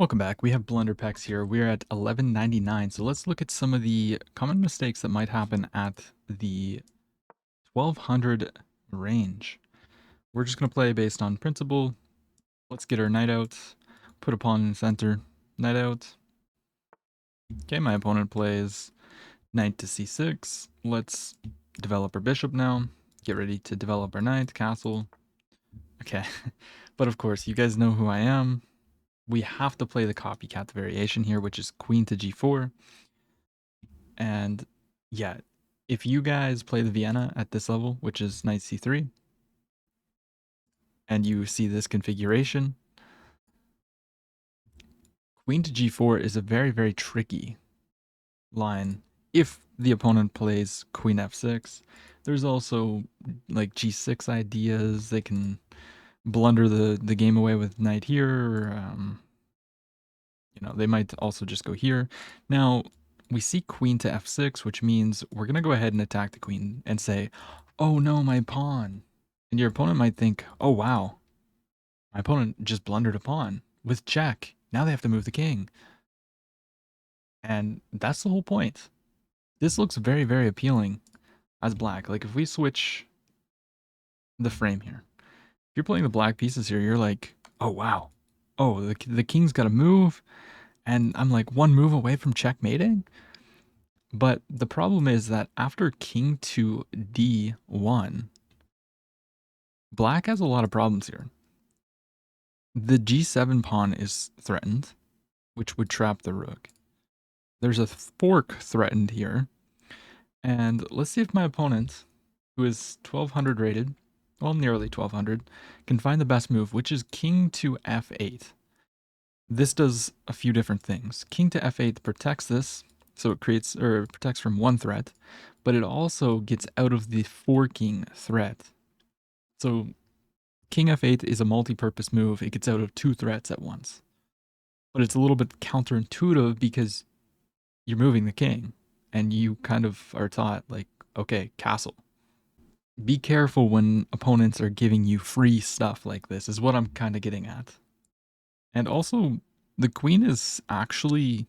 Welcome back. We have Blunder Packs here. We're at 1199. So let's look at some of the common mistakes that might happen at the 1200 range. We're just going to play based on principle. Let's get our knight out. Put a pawn in the center. Knight out. Okay, my opponent plays knight to c6. Let's develop our bishop now. Get ready to develop our knight, castle. Okay, but of course, you guys know who I am. We have to play the copycat variation here, which is queen to g4. And yeah, if you guys play the Vienna at this level, which is knight c3, and you see this configuration, queen to g4 is a very, very tricky line if the opponent plays queen f6. There's also like g6 ideas. They can blunder the game away with knight here. They might also just go here. Now, we see queen to f6, which means we're going to go ahead and attack the queen and say, oh no, my pawn. And your opponent might think, oh wow, my opponent just blundered a pawn with check. Now they have to move the king. And that's the whole point. This looks very, very appealing as black. Like if we switch the frame here, if you're playing the black pieces here, you're like, oh wow. Oh, the king's got to move. And I'm like one move away from checkmating. But the problem is that after king to d1, black has a lot of problems here. The g7 pawn is threatened, which would trap the rook. There's a fork threatened here. And let's see if my opponent, who is 1200 rated, well, nearly 1200, can find the best move, which is king to f8. This does a few different things. King to f8 protects this, so it creates, or protects from one threat, but it also gets out of the forking threat. So king f8 is a multi-purpose move. It gets out of two threats at once. But it's a little bit counterintuitive because you're moving the king and you kind of are taught like, okay, castle. Be careful when opponents are giving you free stuff like this is what I'm kind of getting at. And also the queen is actually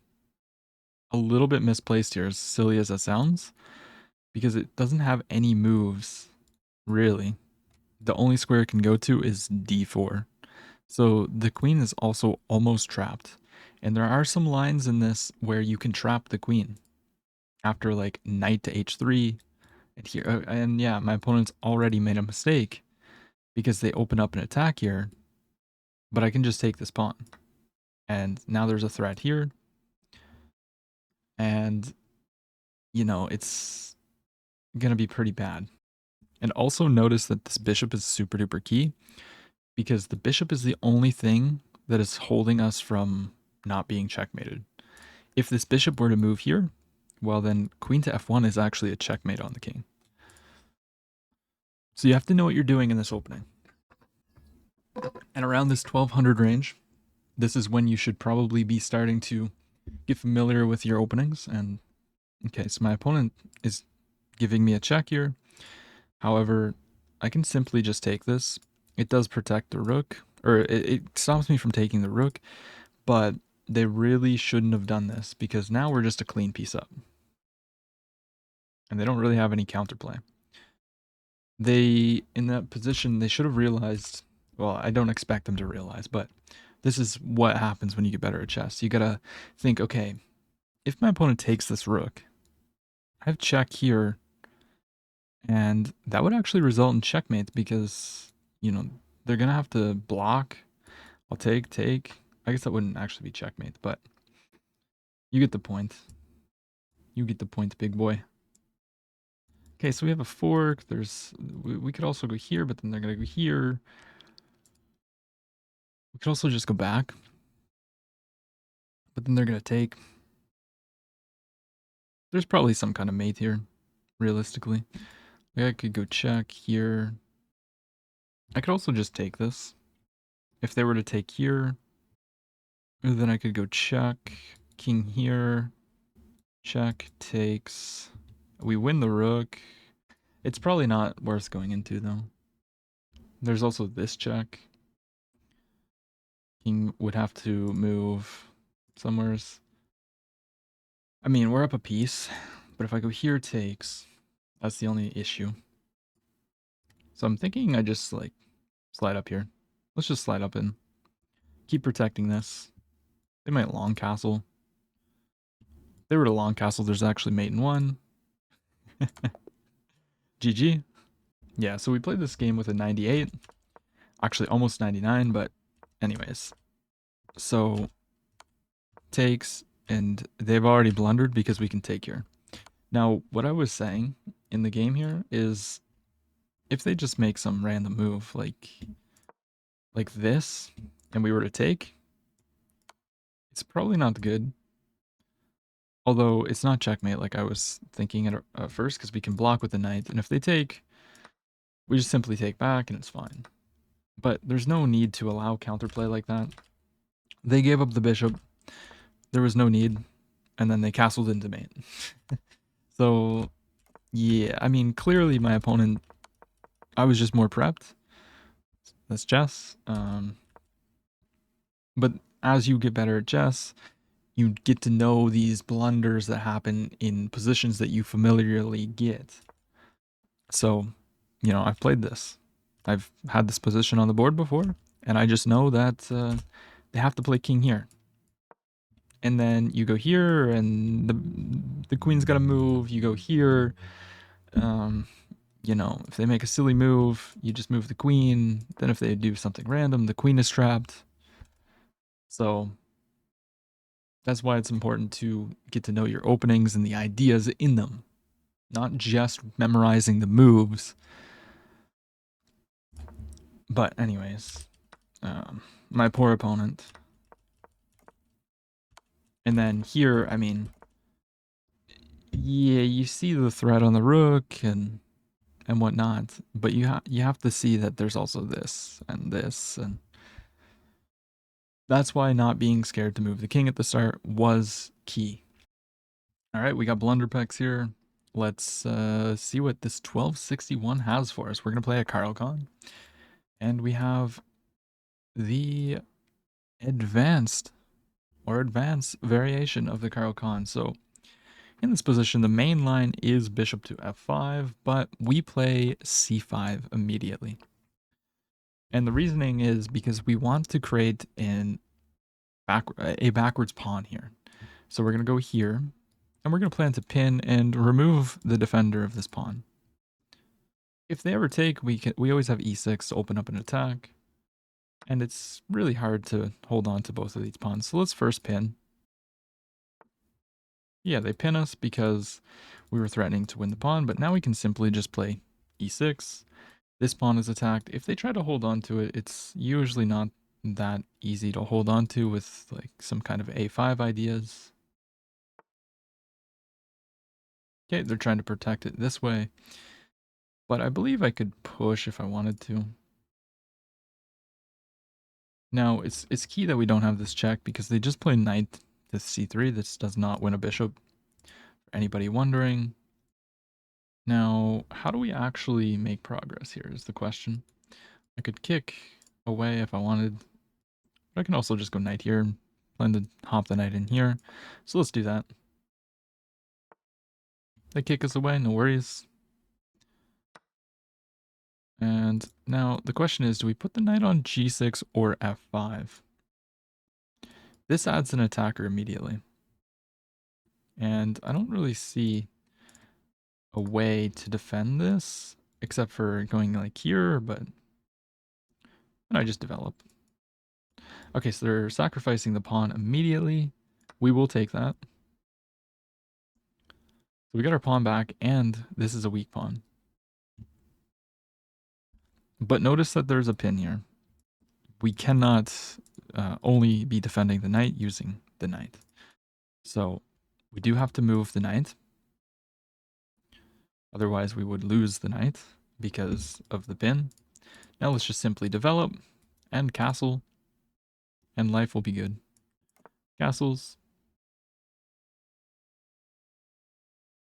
a little bit misplaced here, as silly as that sounds, because it doesn't have any moves, really. The only square it can go to is d4. So the queen is also almost trapped. And there are some lines in this where you can trap the queen after like knight to h3. And here, and yeah, my opponent's already made a mistake because they open up an attack here. But I can just take this pawn. And now there's a threat here. And, it's going to be pretty bad. And also notice that this bishop is super duper key because the bishop is the only thing that is holding us from not being checkmated. If this bishop were to move here, well then queen to f1 is actually a checkmate on the king. So you have to know what you're doing in this opening. And around this 1200 range, this is when you should probably be starting to get familiar with your openings. And okay, so my opponent is giving me a check here. However, I can simply just take this. It does protect the rook, or it stops me from taking the rook, but they really shouldn't have done this because now we're just a clean piece up. And they don't really have any counterplay. They, in that position, they should have realized, well, I don't expect them to realize, but this is what happens when you get better at chess. You gotta think, okay, if my opponent takes this rook, I have check here, and that would actually result in checkmate because, they're gonna have to block. I'll take. I guess that wouldn't actually be checkmate, but you get the point. You get the point, big boy. Okay, so we have a fork. We could also go here, but then they're gonna go here. We could also just go back, but then they're gonna take. There's probably some kind of mate here, realistically. Like I could go check here. I could also just take this. If they were to take here, then I could go check, king here, check, takes. We win the rook. It's probably not worth going into though. There's also this check. King would have to move somewheres. I mean, we're up a piece, but if I go here, takes. That's the only issue. So I'm thinking I just like slide up here. Let's just slide up and keep protecting this. They might long castle. If they were to long castle, there's actually mate in one. GG. Yeah, so we played this game with a 98. Actually, almost 99, but anyways. So takes, and they've already blundered because we can take here. Now, what I was saying in the game here is if they just make some random move like this, and we were to take, it's probably not good. Although it's not checkmate like I was thinking at first, because we can block with the knight, and if they take, we just simply take back and it's fine. But there's no need to allow counterplay like that. They gave up the bishop. There was no need, and then they castled into mate. So yeah, I mean, clearly my opponent, I was just more prepped. That's chess. But as you get better at chess, you get to know these blunders that happen in positions that you familiarly get. So, I've played this. I've had this position on the board before, and I just know that they have to play king here. And then you go here, and the queen's got to move. You go here. If they make a silly move, you just move the queen. Then if they do something random, the queen is trapped. So that's why it's important to get to know your openings and the ideas in them, not just memorizing the moves. But anyways, my poor opponent. And then here, I mean, yeah, you see the threat on the rook and whatnot, but you have to see that there's also this, and that's why not being scared to move the king at the start was key. All right, we got blunderpecks here. Let's see what this 1261 has for us. We're gonna play a Caro-Kann, and we have the advanced variation of the Caro-Kann. So in this position, the main line is bishop to f5, but we play c5 immediately. And the reasoning is because we want to create a backwards pawn here. So we're going to go here, and we're going to plan to pin and remove the defender of this pawn. If they ever take, we always have e6 to open up an attack, and it's really hard to hold on to both of these pawns. So let's first pin. Yeah, they pin us because we were threatening to win the pawn, but now we can simply just play e6. This pawn is attacked. If they try to hold on to it, it's usually not that easy to hold on to with like some kind of a5 ideas. Okay, they're trying to protect it this way, but I believe I could push if I wanted to. Now, it's key that we don't have this check because they just play knight to c3. This does not win a bishop, for anybody wondering. Now, how do we actually make progress here is the question. I could kick away if I wanted, but I can also just go knight here and plan to hop the knight in here. So let's do that. They kick us away, no worries. And now the question is, do we put the knight on g6 or f5? This adds an attacker immediately. And I don't really see a way to defend this, except for going like here, but I just develop. Okay, so they're sacrificing the pawn immediately. We will take that. So we got our pawn back, and this is a weak pawn. But notice that there's a pin here. We cannot only be defending the knight using the knight. So we do have to move the knight. Otherwise, we would lose the knight because of the pin. Now let's just simply develop and castle, and life will be good. Castles.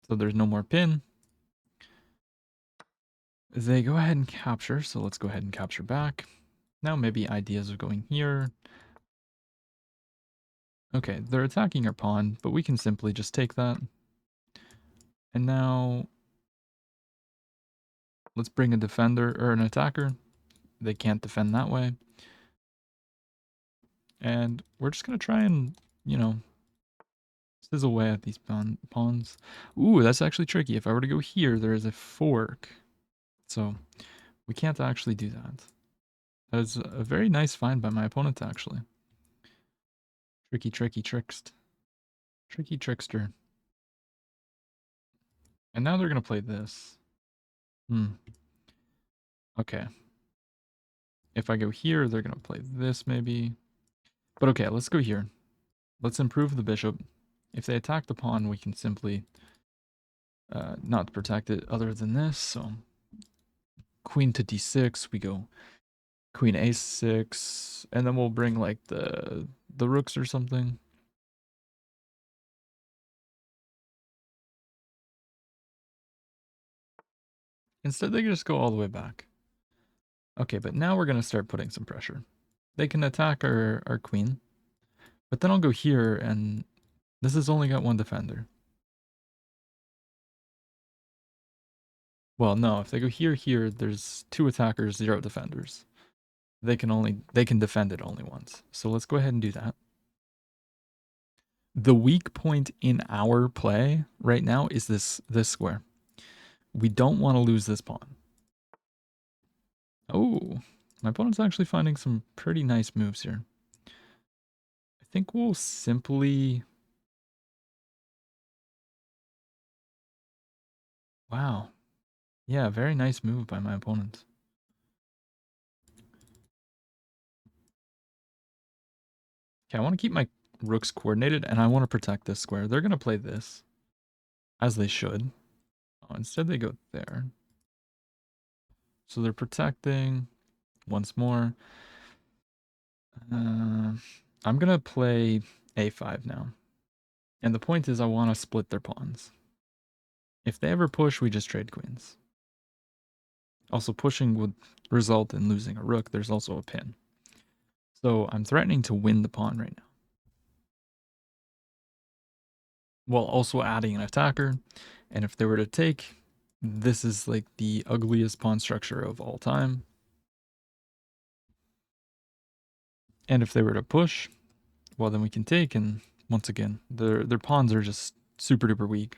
So there's no more pin. They go ahead and capture, so let's go ahead and capture back. Now maybe ideas of going here. Okay, they're attacking our pawn, but we can simply just take that. And now let's bring a defender or an attacker. They can't defend that way. And we're just going to try and, you know, sizzle away at these pawns. Ooh, that's actually tricky. If I were to go here, there is a fork. So we can't actually do that. That is a very nice find by my opponent, actually. Tricky, tricky, trickst. Tricky trickster. And now they're going to play this. Okay. If I go here, they're going to play this maybe. But okay, let's go here. Let's improve the bishop. If they attack the pawn, we can simply not protect it other than this. So queen to d6, we go queen a6, and then we'll bring like the rooks or something. Instead, they just go all the way back. Okay, but now we're going to start putting some pressure. They can attack our queen, but then I'll go here, and this has only got one defender. Well, no, if they go here, there's two attackers, zero defenders. They can defend it only once. So let's go ahead and do that. The weak point in our play right now is this square. We don't want to lose this pawn. Oh, my opponent's actually finding some pretty nice moves here. I think we'll simply... Wow. Yeah, very nice move by my opponent. Okay, I want to keep my rooks coordinated, and I want to protect this square. They're going to play this, as they should. Oh, instead they go there. So they're protecting once more. I'm going to play a5 now. And the point is I want to split their pawns. If they ever push, we just trade queens. Also, pushing would result in losing a rook. There's also a pin. So I'm threatening to win the pawn right now, while also adding an attacker. And if they were to take, this is like the ugliest pawn structure of all time. And if they were to push, well, then we can take, and once again, their pawns are just super duper weak.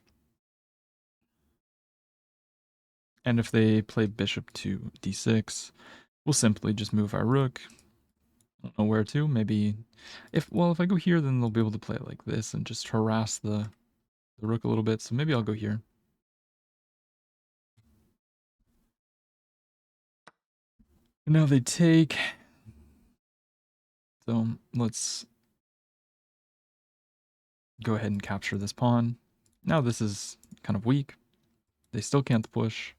And if they play bishop to d6, we'll simply just move our rook. I don't know where to. Maybe if I go here, then they'll be able to play like this and just harass the rook a little bit. So maybe I'll go here. And now they take. So let's go ahead and capture this pawn. Now this is kind of weak. They still can't push.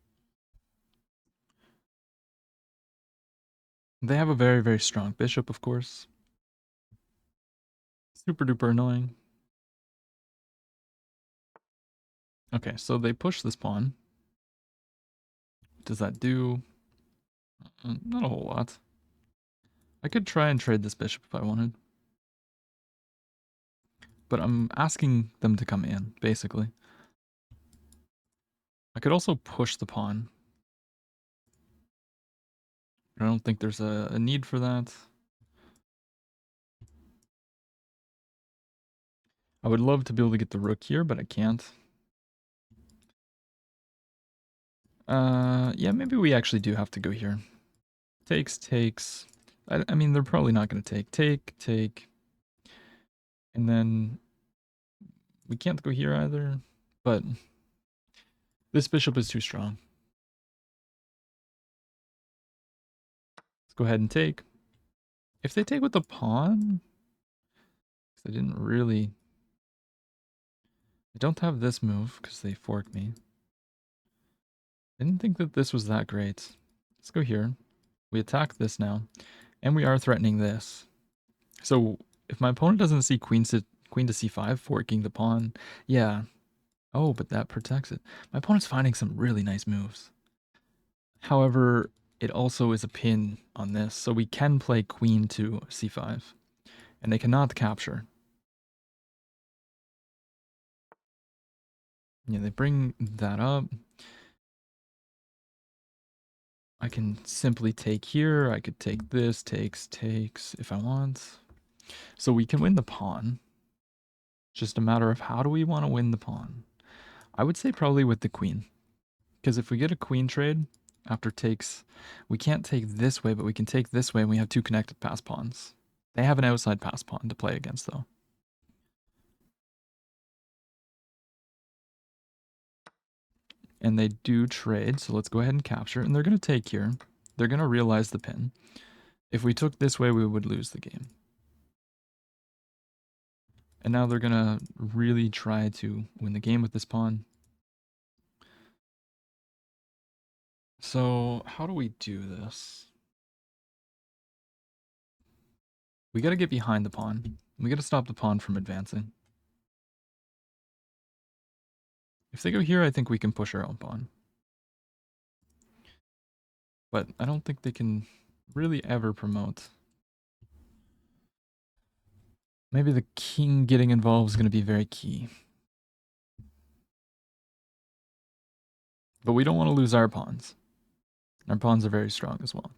They have a very, very strong bishop, of course. Super duper annoying. Okay, so they push this pawn. What does that do? Not a whole lot. I could try and trade this bishop if I wanted. But I'm asking them to come in, basically. I could also push the pawn. I don't think there's a need for that. I would love to be able to get the rook here, but I can't. Yeah, maybe we actually do have to go here. Takes. I mean, they're probably not going to take. And then we can't go here either, but this bishop is too strong. Let's go ahead and take. If they take with the pawn, I didn't really... I don't have this move because they forked me. I didn't think that this was that great. Let's go here. We attack this now, and we are threatening this. So if my opponent doesn't see queen to c5, forking the pawn, yeah. Oh, but that protects it. My opponent's finding some really nice moves. However, it also is a pin on this, so we can play queen to c5, and they cannot capture. Yeah, they bring that up. I can simply take here. I could take this, takes if I want. So we can win the pawn. Just a matter of how do we want to win the pawn. I would say probably with the queen. Because if we get a queen trade after takes, we can't take this way, but we can take this way and we have two connected pass pawns. They have an outside pass pawn to play against though. And they do trade, so let's go ahead and capture. And they're going to take here. They're going to realize the pin. If we took this way, we would lose the game. And now they're going to really try to win the game with this pawn. So how do we do this? We got to get behind the pawn. We got to stop the pawn from advancing. If they go here, I think we can push our own pawn. But I don't think they can really ever promote. Maybe the king getting involved is going to be very key. But we don't want to lose our pawns. Our pawns are very strong as well.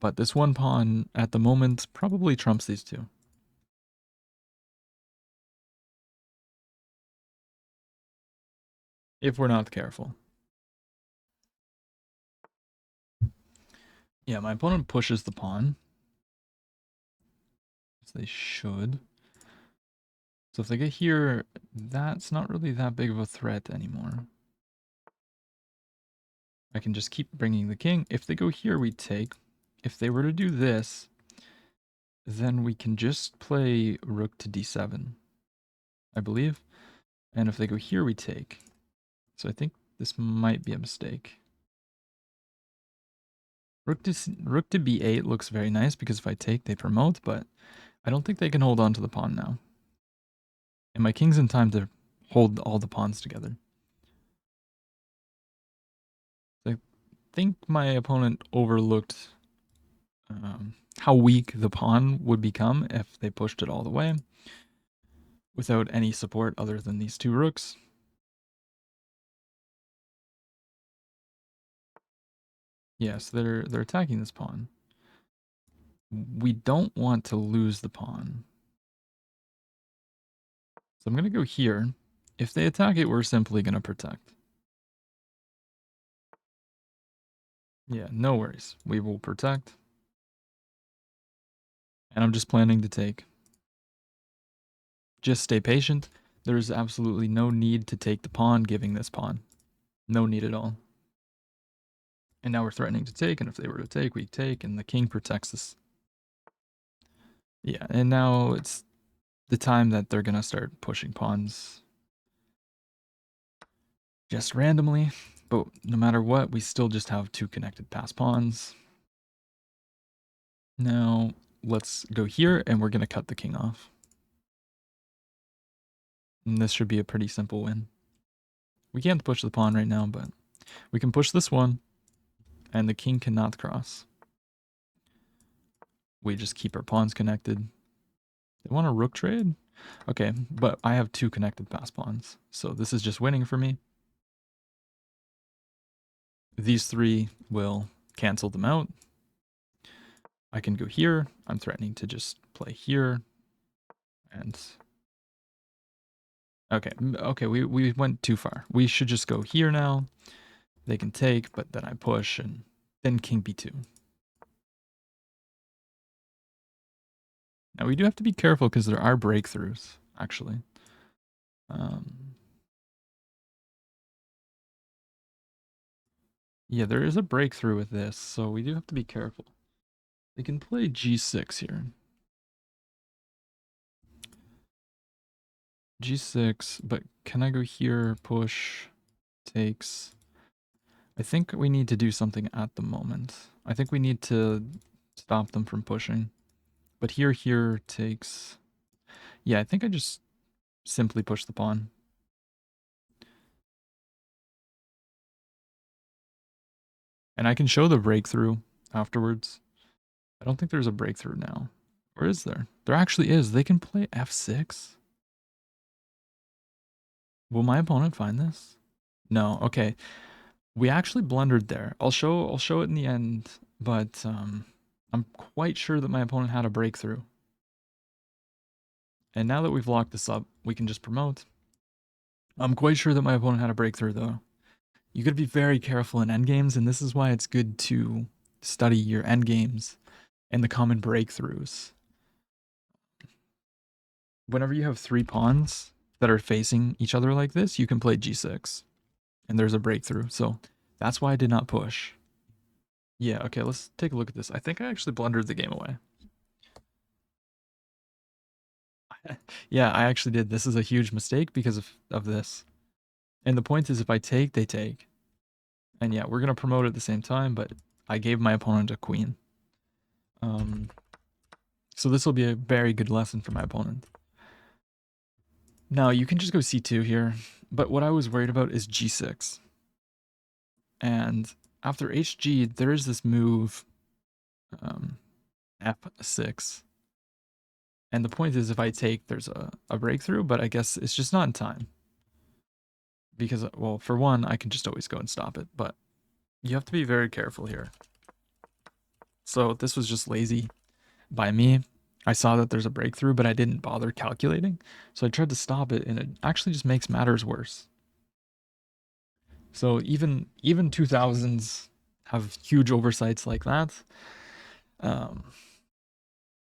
But this one pawn at the moment probably trumps these two. If we're not careful. Yeah, my opponent pushes the pawn. As they should. So if they get here, that's not really that big of a threat anymore. I can just keep bringing the king. If they go here, we take. If they were to do this, then we can just play rook to d7, I believe. And if they go here, we take. So I think this might be a mistake. Rook to b8 looks very nice because if I take, they promote, but I don't think they can hold on to the pawn now. And my king's in time to hold all the pawns together. I think my opponent overlooked how weak the pawn would become if they pushed it all the way without any support other than these two rooks. Yes, they're attacking this pawn. We don't want to lose the pawn. So I'm going to go here. If they attack it, we're simply going to protect. Yeah, no worries. We will protect. And I'm just planning to take. Just stay patient. There's absolutely no need to take the pawn giving this pawn. No need at all. And now we're threatening to take, and if they were to take, we take, and the king protects us. Yeah, and now it's the time that they're going to start pushing pawns just randomly. But no matter what, we still just have two connected pass pawns. Now, let's go here, and we're going to cut the king off. And this should be a pretty simple win. We can't push the pawn right now, but we can push this one, and the king cannot cross. We just keep our pawns connected. They want a rook trade? Okay, but I have two connected pass pawns, so this is just winning for me. These three will cancel them out. I can go here. I'm threatening to just play here. And okay, we went too far. We should just go here now. They can take, but then I push, and then king b2. Now we do have to be careful because there are breakthroughs, actually. Yeah, there is a breakthrough with this, so we do have to be careful. They can play g6 here. G6, but can I go here, push, takes? I think we need to do something at the moment. I think we need to stop them from pushing. But here takes... Yeah, I think I just simply push the pawn. And I can show the breakthrough afterwards. I don't think there's a breakthrough now. Or is there? There actually is. They can play f6. Will my opponent find this? No. Okay. We actually blundered there. I'll show it in the end, but I'm quite sure that my opponent had a breakthrough. And now that we've locked this up, we can just promote. I'm quite sure that my opponent had a breakthrough though. You gotta be very careful in endgames, and this is why it's good to study your endgames and the common breakthroughs. Whenever you have 3 pawns that are facing each other like this, you can play g6, and there's a breakthrough. So that's why I did not push. Yeah, okay, let's take a look at this. I think I actually blundered the game away. Yeah, I actually did. This is a huge mistake because of this. And the point is, if I take, they take. And yeah, we're going to promote at the same time, but I gave my opponent a queen. So this will be a very good lesson for my opponent. Now, you can just go c2 here, but what I was worried about is g6. And after hg, there is this move, f6. And the point is, if I take, there's a breakthrough, but I guess it's just not in time. Because, well, for one, I can just always go and stop it, but you have to be very careful here. So this was just lazy by me. I saw that there's a breakthrough, but I didn't bother calculating. So I tried to stop it, and it actually just makes matters worse. So even 2000s have huge oversights like that.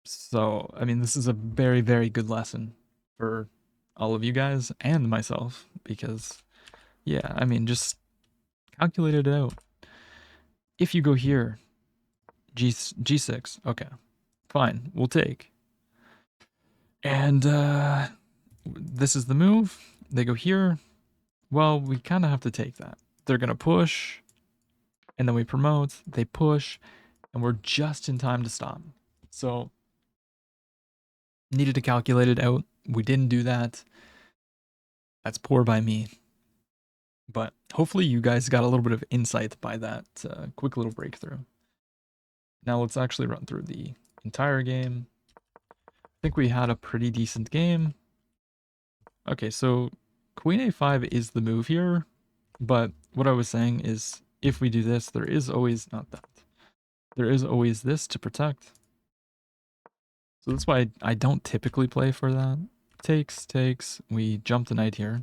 So I mean, this is a very, very good lesson for all of you guys and myself, because yeah, I mean, just calculate it out. If you go here, g6, okay, fine, we'll take. And this is the move. They go here. Well, we kind of have to take that. They're going to push, and then we promote. They push, and we're just in time to stop. So, needed to calculate it out. We didn't do that. That's poor by me. But hopefully you guys got a little bit of insight by that quick little breakthrough. Now let's actually run through the entire game. I think we had a pretty decent game. Okay, so Queen A5 is the move here, but what I was saying is if we do this, there is always, not that, there is always this to protect. So that's why I don't typically play for that. Takes, we jump the knight here.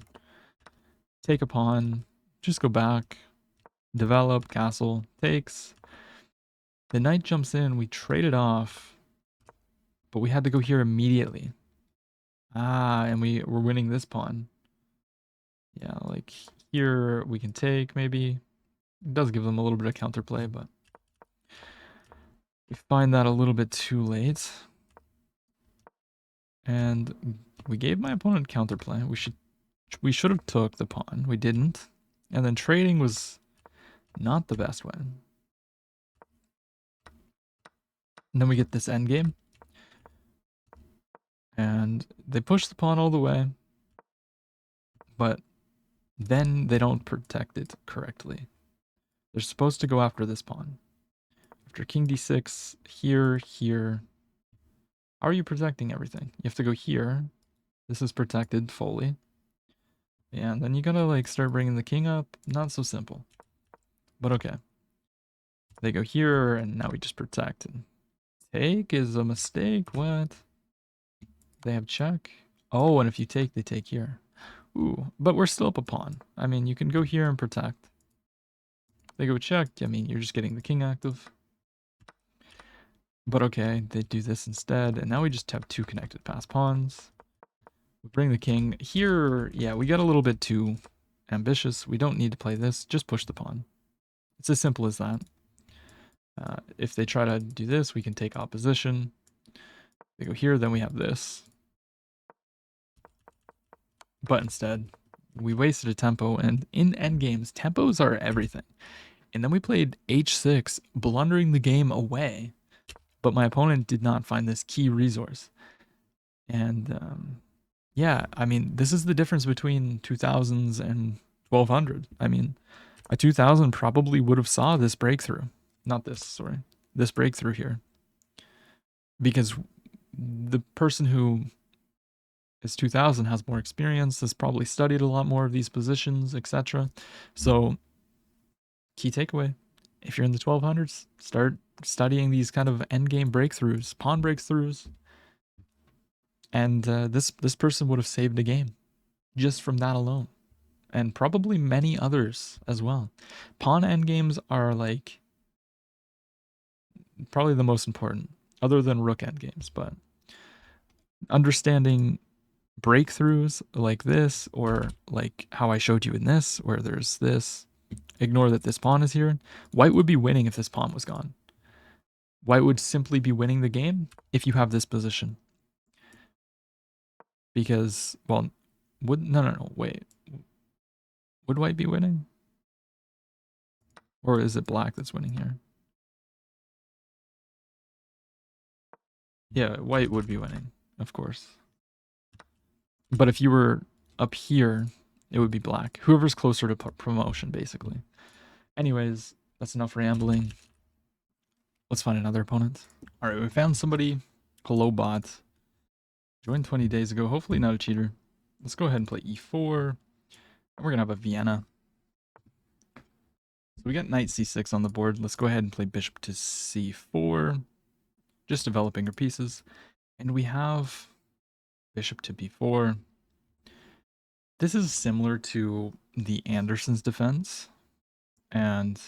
Take a pawn, just go back, develop, castle, takes. The knight jumps in, we trade it off, but we had to go here immediately. Ah, and we're winning this pawn. Yeah, like here we can take maybe. It does give them a little bit of counterplay, but we find that a little bit too late. And we gave my opponent counterplay. We should have took the pawn. We didn't. And then trading was not the best way. And then we get this endgame. And they push the pawn all the way. But then they don't protect it correctly. They're supposed to go after this pawn. After king d6, here. How are you protecting everything? You have to go here. This is protected fully. And then you gotta like start bringing the king up. Not so simple. But okay. They go here, and now we just protect. And take is a mistake. What? They have check. Oh, and if you take, they take here. Ooh, but we're still up a pawn. I mean, you can go here and protect. They go check. I mean, you're just getting the king active. But okay, they do this instead. And now we just have 2 connected pass pawns. We bring the king. Here, yeah, we got a little bit too ambitious. We don't need to play this. Just push the pawn. It's as simple as that. If they try to do this, we can take opposition. They go here, then we have this. But instead, we wasted a tempo, and in endgames, tempos are everything. And then we played h6, blundering the game away. But my opponent did not find this key resource. And yeah, I mean, this is the difference between 2000s and 1200. I mean, a 2000 probably would have saw this breakthrough. Not this, sorry. This breakthrough here. Because the person who is 2000, has more experience, has probably studied a lot more of these positions, etc. So, key takeaway: if you're in the 1200s, start studying these kind of endgame breakthroughs, pawn breakthroughs, and this person would have saved a game just from that alone, and probably many others as well. Pawn endgames are like probably the most important, other than rook endgames, but understanding breakthroughs like this, or like how I showed you in this, where there's this, ignore that this pawn is here. White would be winning if this pawn was gone. White would simply be winning the game if you have this position. Because, well, no, wait. Would white be winning? Or is it black that's winning here? Yeah, white would be winning, of course. But if you were up here, it would be black. Whoever's closer to promotion, basically. Anyways, that's enough rambling. Let's find another opponent. All right, we found somebody. Hello, bot. Joined 20 days ago. Hopefully not a cheater. Let's go ahead and play e4. And we're going to have a Vienna. So we got knight c6 on the board. Let's go ahead and play bishop to c4. Just developing our pieces. And we have bishop to b4. This is similar to the Anderson's defense. And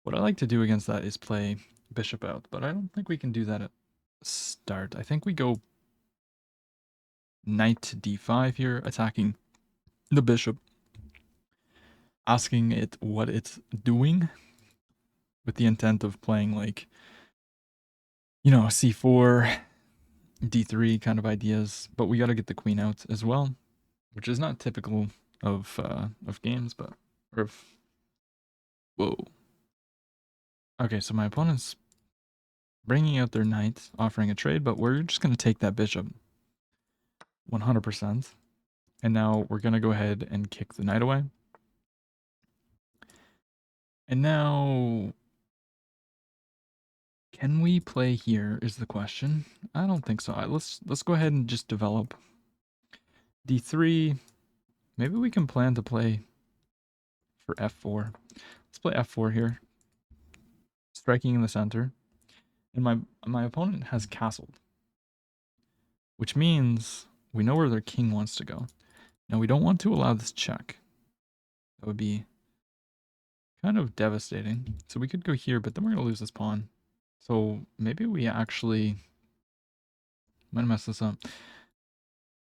what I like to do against that is play bishop out. But I don't think we can do that at start. I think we go knight to d5 here, attacking the bishop, asking it what it's doing, with the intent of playing like, you know, c4, d3 kind of ideas. But we got to get the queen out as well, which is not typical of games, but or of whoa. Okay, so my opponent's bringing out their knight, offering a trade, but we're just gonna take that bishop, 100%. And now we're gonna go ahead and kick the knight away. And now, can we play here is the question. I don't think so. Let's go ahead and just develop d3. Maybe we can plan to play for f4. Let's play f4 here, striking in the center. And my opponent has castled, which means we know where their king wants to go. Now we don't want to allow this check. That would be kind of devastating. So we could go here, but then we're going to lose this pawn. So maybe we actually might mess this up.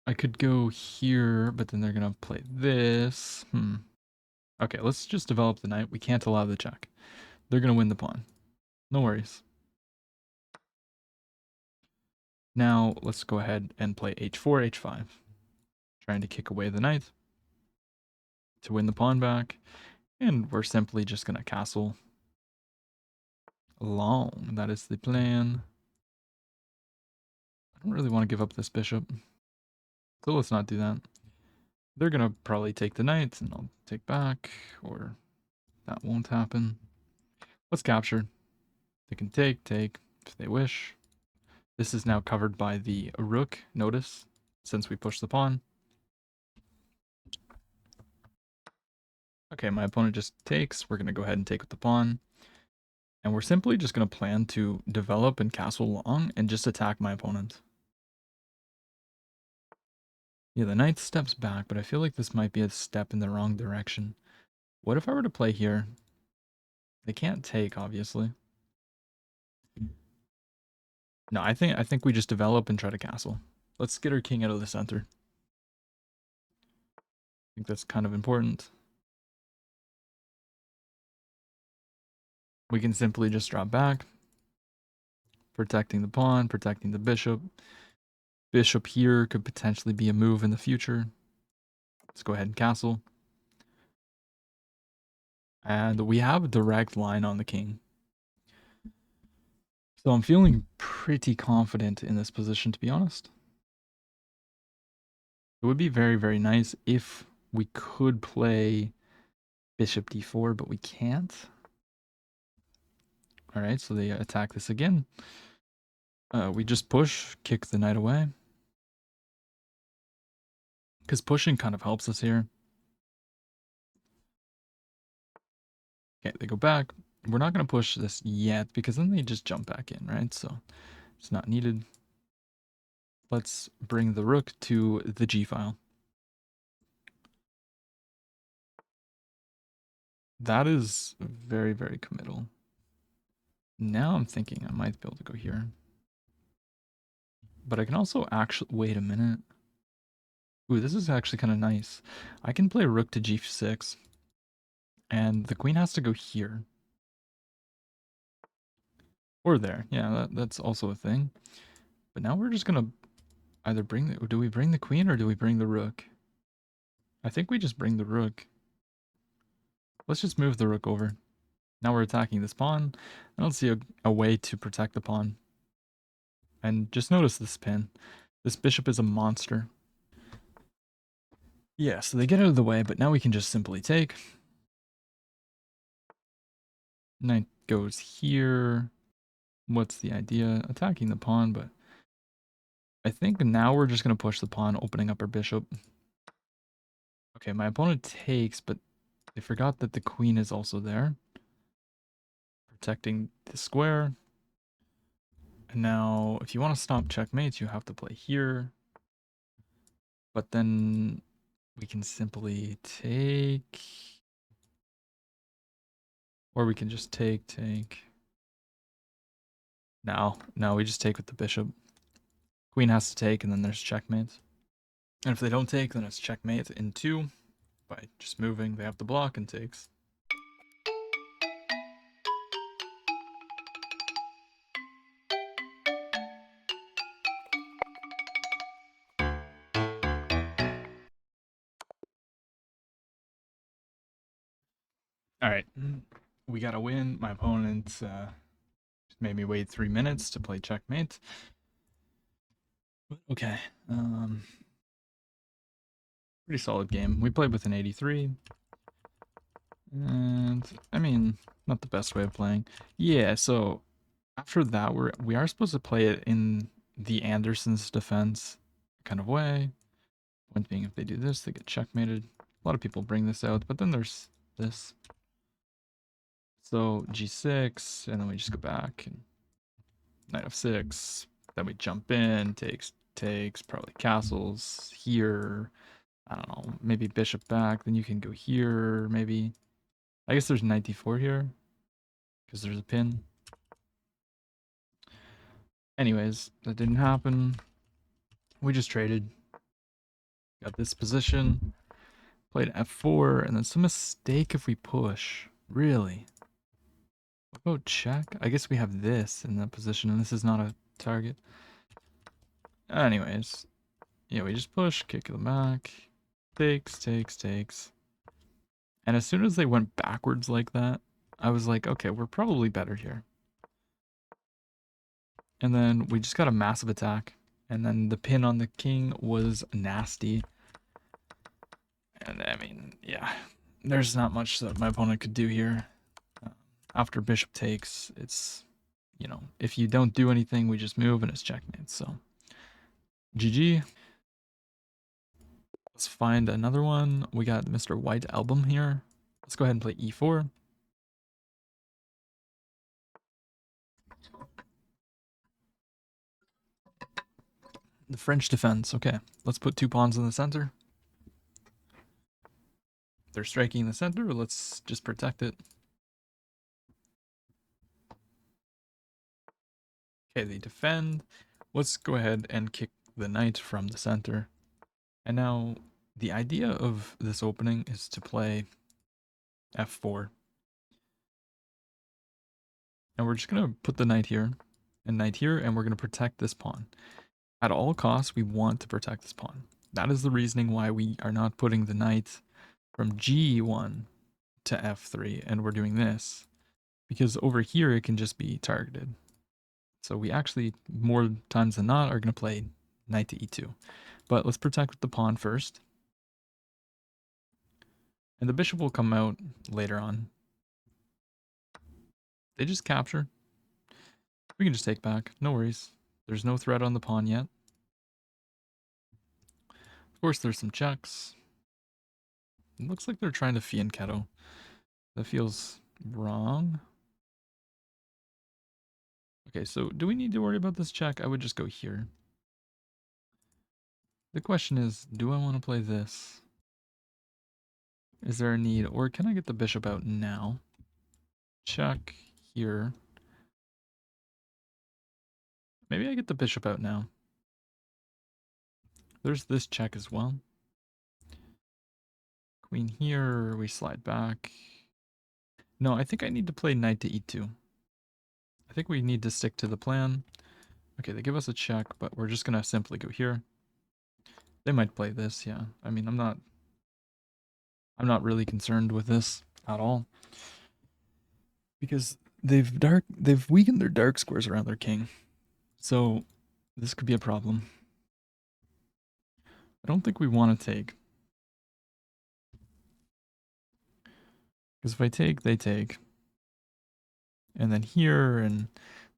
I could go here, but then they're going to play this. Okay, let's just develop the knight. We can't allow the check. They're going to win the pawn. No worries. Now let's go ahead and play h4, h5. Trying to kick away the knight to win the pawn back. And we're simply just going to castle long. That is the plan. I don't really want to give up this bishop, so let's not do that. They're going to probably take the knight, and I'll take back, or that won't happen. Let's capture. They can take if they wish. This is now covered by the rook, notice, since we pushed the pawn. Okay, my opponent just takes. We're going to go ahead and take with the pawn. And we're simply just going to plan to develop and castle long and just attack my opponent. Yeah, the knight steps back, but I feel like this might be a step in the wrong direction. What if I were to play here? They can't take, obviously. No, I think we just develop and try to castle. Let's get our king out of the center. I think that's kind of important. We can simply just drop back, protecting the pawn, protecting the bishop. Bishop here could potentially be a move in the future. Let's go ahead and castle. And we have a direct line on the king. So I'm feeling pretty confident in this position, to be honest. It would be very, very nice if we could play bishop d4, but we can't. All right, so they attack this again. We just push, kick the knight away. Because pushing kind of helps us here. Okay, they go back. We're not going to push this yet because then they just jump back in, right? So it's not needed. Let's bring the rook to the G file. That is very, very committal. Now I'm thinking I might be able to go here. But I can also actually... Wait a minute. Ooh, this is actually kind of nice. I can play rook to G6. And the queen has to go here. Or there. Yeah, that's also a thing. But now we're just going to either bring the... Do we bring the queen or do we bring the rook? I think we just bring the rook. Let's just move the rook over. Now we're attacking this pawn. I don't see a way to protect the pawn. And just notice this pin. This bishop is a monster. Yeah, so they get out of the way, but now we can just simply take. Knight goes here. What's the idea? Attacking the pawn, but I think now we're just going to push the pawn, opening up our bishop. Okay, my opponent takes, but they forgot that the queen is also there. Protecting the square. And now, if you want to stop checkmates, you have to play here. But then we can simply take. Or we can just take. No, we just take with the bishop. Queen has to take, and then there's checkmate. And if they don't take, then it's checkmate in 2. By just moving, they have to block and takes. Alright, we got a win. My opponent made me wait 3 minutes to play checkmate. Okay, pretty solid game. We played with an 83. And, I mean, not the best way of playing. Yeah, so after that, we are supposed to play it in the Anderson's defense kind of way. Point being, if they do this, they get checkmated. A lot of people bring this out, but then there's this. So G6, and then we just go back and knight f6. Then we jump in, takes, probably castles here. I don't know, maybe bishop back. Then you can go here, maybe. I guess there's knight d4 here because there's a pin. Anyways, that didn't happen. We just traded. Got this position. Played f4, and then some mistake if we push. Really? What about check? I guess we have this in that position, and this is not a target. Anyways, yeah, we just push, kick them back. Takes. And as soon as they went backwards like that, I was like, okay, we're probably better here. And then we just got a massive attack. And then the pin on the king was nasty. And I mean, yeah, there's not much that my opponent could do here. After bishop takes, it's, you know, if you don't do anything, we just move and it's checkmate. So, GG. Let's find another one. We got Mr. White Album here. Let's go ahead and play e4. The French defense. Okay, let's put 2 pawns in the center. They're striking the center. Let's just protect it. Okay, they defend. Let's go ahead and kick the knight from the center. And now the idea of this opening is to play f4. And we're just going to put the knight here and we're going to protect this pawn. At all costs, we want to protect this pawn. That is the reasoning why we are not putting the knight from g1 to f3, and we're doing this. Because over here, it can just be targeted. So we actually, more times than not, are going to play knight to e2. But let's protect the pawn first. And the bishop will come out later on. They just capture. We can just take back. No worries. There's no threat on the pawn yet. Of course, there's some checks. It looks like they're trying to fianchetto. That feels wrong. Okay, so do we need to worry about this check? I would just go here. The question is, do I want to play this? Is there a need? Or can I get the bishop out now? Check here. Maybe I get the bishop out now. There's this check as well. Queen here, we slide back. No, I think I need to play knight to e2. I think we need to stick to the plan. Okay, they give us a check, but we're just gonna simply go here. They might play this, yeah. I mean, I'm not really concerned with this at all. Because they've weakened their dark squares around their king. So this could be a problem. I don't think we want to take. Because if I take, they take. And then here, and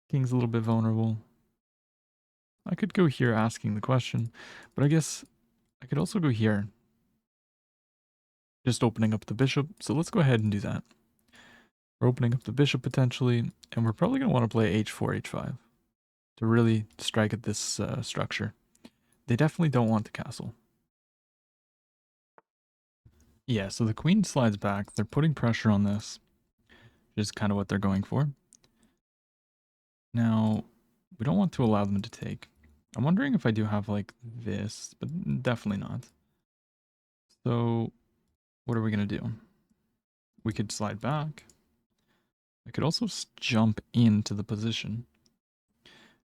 king's a little bit vulnerable. I could go here asking the question, but I guess I could also go here. Just opening up the bishop. So let's go ahead and do that. We're opening up the bishop potentially, and we're probably going to want to play h4, h5 to really strike at this structure. They definitely don't want the castle. Yeah, so the queen slides back. They're putting pressure on this, which is kind of what they're going for. Now, we don't want to allow them to take. I'm wondering if I do have like this, but definitely not. So what are we going to do? We could slide back. I could also jump into the position,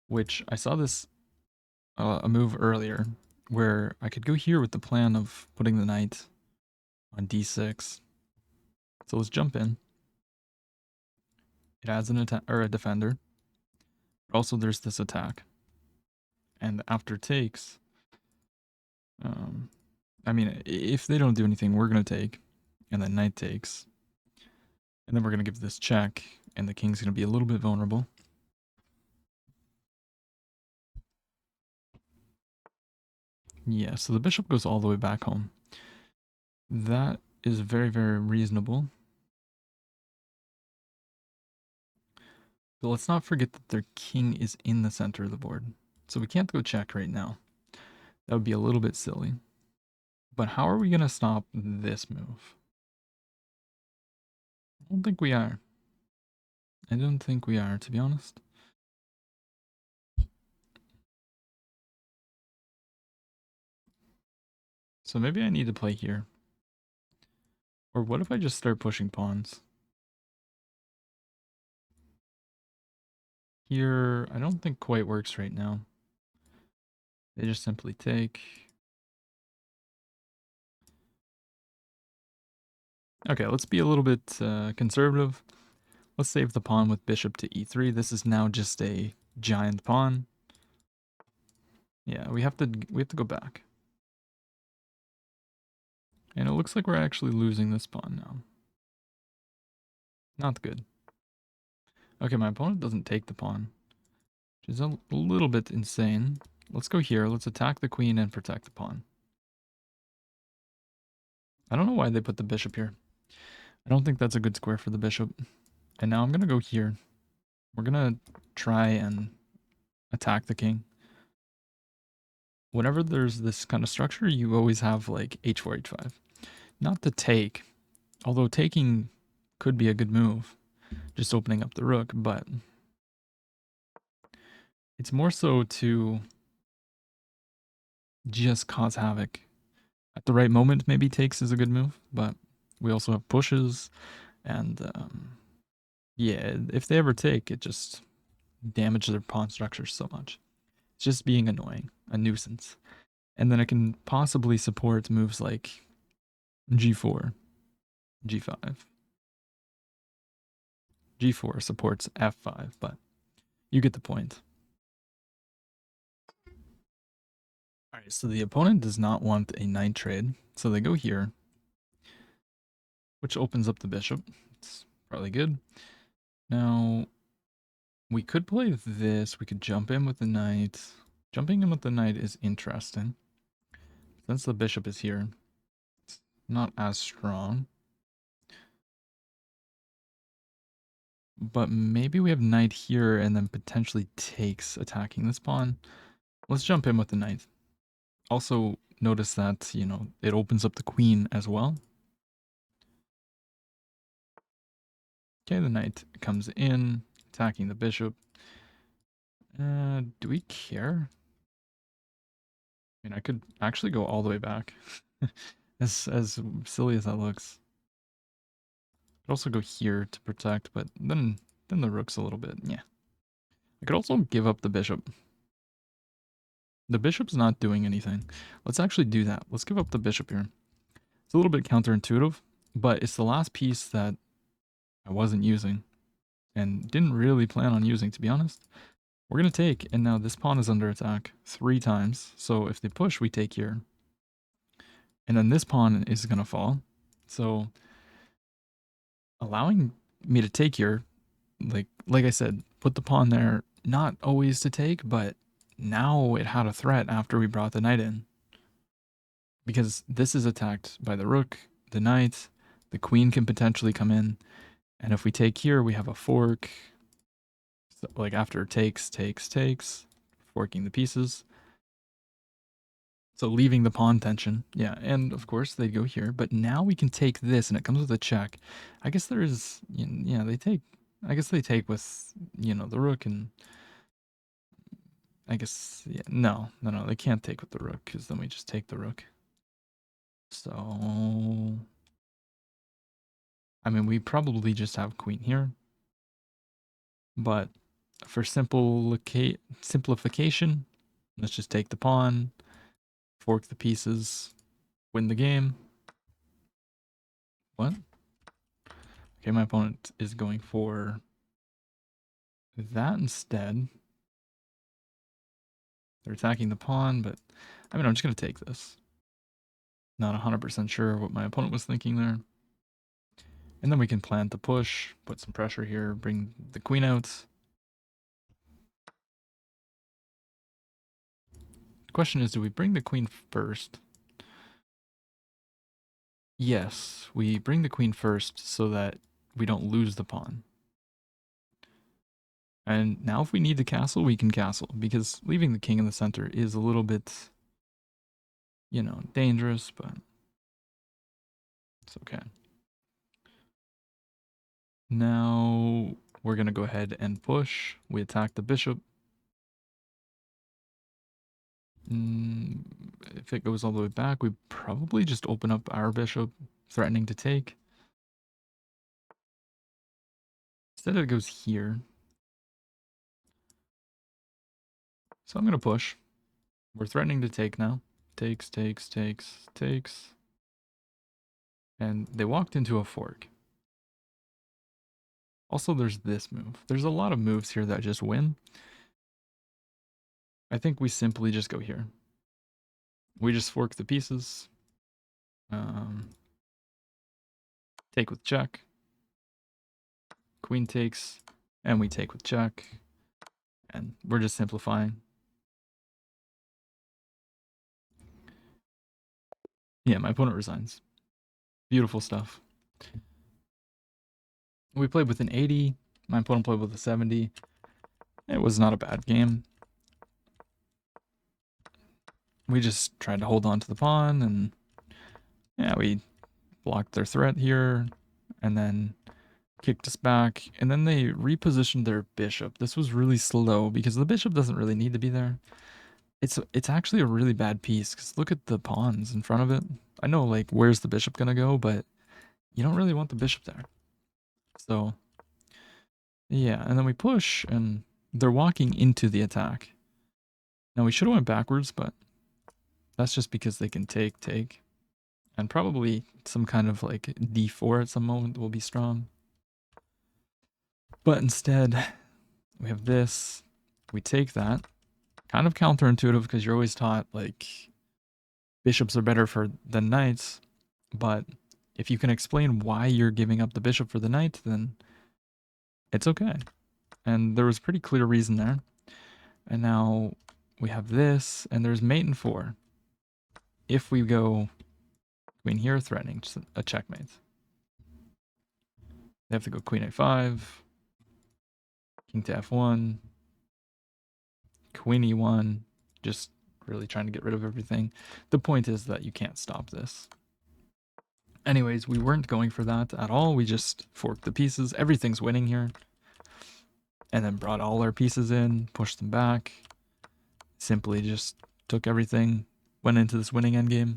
which I saw this a move earlier where I could go here with the plan of putting the knight on d6. So let's jump in. It adds an attack or a defender. But also there's this attack. And after takes, I mean, if they don't do anything, we're going to take. And then knight takes. And then we're going to give this check. And the king's going to be a little bit vulnerable. Yeah, so the bishop goes all the way back home. That is very, very reasonable. But let's not forget that their king is in the center of the board. So we can't go check right now. That would be a little bit silly. But how are we going to stop this move? I don't think we are. I don't think we are, to be honest. So maybe I need to play here. Or what if I just start pushing pawns? Here, I don't think quite works right now. They just simply take. Okay, let's be a little bit conservative. Let's save the pawn with bishop to e3. This is now just a giant pawn. Yeah, we have to go back. And it looks like we're actually losing this pawn now. Not good. Okay, my opponent doesn't take the pawn, which is a little bit insane. Let's go here. Let's attack the queen and protect the pawn. I don't know why they put the bishop here. I don't think that's a good square for the bishop. And now I'm going to go here. We're going to try and attack the king. Whenever there's this kind of structure, you always have like h4, h5. Not to take, although taking could be a good move, just opening up the rook, but it's more so to just cause havoc. At the right moment, maybe takes is a good move, but we also have pushes, and yeah, if they ever take, it just damages their pawn structure so much. It's just being annoying, a nuisance. And then it can possibly support moves like g4, g5. g4 supports f5, but you get the point. Alright, so the opponent does not want a knight trade, so they go here, which opens up the bishop. It's probably good. Now, we could play this. We could jump in with the knight. Jumping in with the knight is interesting. Since the bishop is here, it's not as strong. But maybe we have knight here and then potentially takes attacking this pawn. Let's jump in with the knight. Also, notice that, you know, it opens up the queen as well. Okay, the knight comes in, attacking the bishop. Do we care? I mean, I could actually go all the way back. As silly as that looks. Could also go here to protect, but then the rook's a little bit, yeah. I could also give up the bishop. The bishop's not doing anything. Let's actually do that. Let's give up the bishop here. It's a little bit counterintuitive, but it's the last piece that I wasn't using and didn't really plan on using, to be honest. We're going to take, and now this pawn is under attack 3 times. So if they push, we take here. And then this pawn is going to fall. So allowing me to take here, like I said, put the pawn there, not always to take, but now it had a threat after we brought the knight in. Because this is attacked by the rook, the knight, the queen can potentially come in. And if we take here, we have a fork. So, like after takes, forking the pieces. So leaving the pawn tension. Yeah, and of course they go here. But now we can take this and it comes with a check. I guess there is, yeah, they take, I guess they take with, you know, the rook and I guess, yeah, no, they can't take with the rook because then we just take the rook. So, I mean, we probably just have queen here. But for simplification, let's just take the pawn, fork the pieces, win the game. What? Okay, my opponent is going for that instead. They're attacking the pawn, but I mean, I'm just going to take this. Not 100% sure what my opponent was thinking there. And then we can plan to push, put some pressure here, bring the queen out. The question is, do we bring the queen first? Yes, we bring the queen first so that we don't lose the pawn. And now if we need to castle, we can castle, because leaving the king in the center is a little bit, you know, dangerous, but it's okay. Now we're going to go ahead and push. We attack the bishop. If it goes all the way back, we probably just open up our bishop, threatening to take. Instead it goes here. So I'm going to push. We're threatening to take now. Takes. And they walked into a fork. Also, there's this move. There's a lot of moves here that just win. I think we simply just go here. We just fork the pieces. Take with check. Queen takes. And we take with check. And we're just simplifying. Yeah, my opponent resigns. Beautiful stuff. We played with an 80. My opponent played with a 70. It was not a bad game. We just tried to hold on to the pawn, and yeah, we blocked their threat here, and then kicked us back, and then they repositioned their bishop. This was really slow because the bishop doesn't really need to be there. It's actually a really bad piece because look at the pawns in front of it. I know, like, where's the bishop gonna go, but you don't really want the bishop there. So yeah, and then we push, and they're walking into the attack. Now we should have went backwards, but that's just because they can take. And probably some kind of like d4 at some moment will be strong. But instead, we have this. We take that. Kind of counterintuitive because you're always taught like bishops are better than knights. But if you can explain why you're giving up the bishop for the knight, then it's okay. And there was pretty clear reason there. And now we have this, and there's mate in 4. if we go queen here, threatening just a checkmate. They have to go queen a5, king to f1, queen e1, just really trying to get rid of everything. The point is that you can't stop this. Anyways, we weren't going for that at all. We just forked the pieces. Everything's winning here. And then brought all our pieces in, pushed them back. Simply just took everything, went into this winning endgame.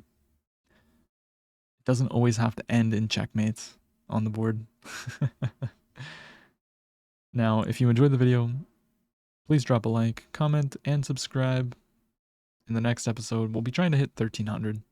It doesn't always have to end in checkmate on the board. Now, if you enjoyed the video, please drop a like, comment, and subscribe. In the next episode, we'll be trying to hit 1300.